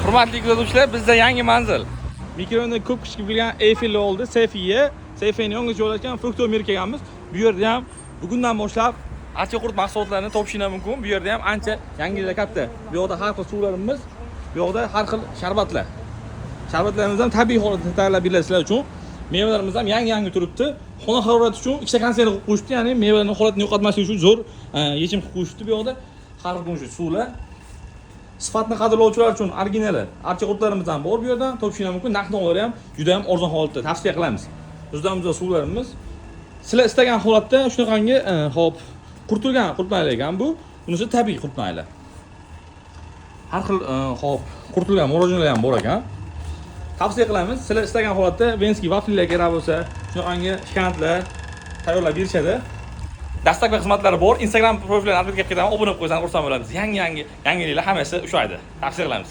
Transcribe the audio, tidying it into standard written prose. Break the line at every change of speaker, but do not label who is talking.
Hurmatli kuzatuvchilar, bizda yangi manzil. Mikrofonda ko'p kishi bilgan Eiffel oldi, Seyfiye. Seyfiyening yonida joylashgan Fruktomer kelganmiz. Bu yerda ham bugundan boshlab archa qurt mahsulotlarini topishinglar mumkin. Bu yerda ham ancha yangiliklar katta. Bu yoqda har xil suvlarimiz, bu yoqda har xil sharbatlar. Sharbatlarimiz ham tabiiy holatda tayyorlab beriladi sizlar uchun. Mevalarimiz ham yangi turibdi. Xona harorati uchun ikkita konserv qilib qo'yishdi, ya'ni mevalarning holatini yo'qotmaslik uchun zo'r yechim qilib qo'yishdi. Bu yoqda har xil suvlar. Sifatni qadrlovchilar uchun originali archa qurtlarimiz ham bor bu yerdan topishingiz mumkin. Narx-navolar ham juda ham arzon holatda tavsiya qilamiz. Bizda suvlarimiz sizlar istagan holatda shunaqangi hop qurtilgan qurtmaylar ekan bu. Bunisi tabiiy qurtmaylar. Har xil hop qurtilgan morojonlar ham bor ekan. Tavsiya qilamiz. Sizlar istagan holatda venskiy vaflilar kerak bo'lsa, shunaqangi shkantlar tayyorlab berishadi. Dastak va xizmatlari bor. Instagram profilidan adresga obuna bo'lib qo'ysangiz xursand bo'lamiz. Yangiliklar hammasi o'sha yerda. Tavsiya qilamiz.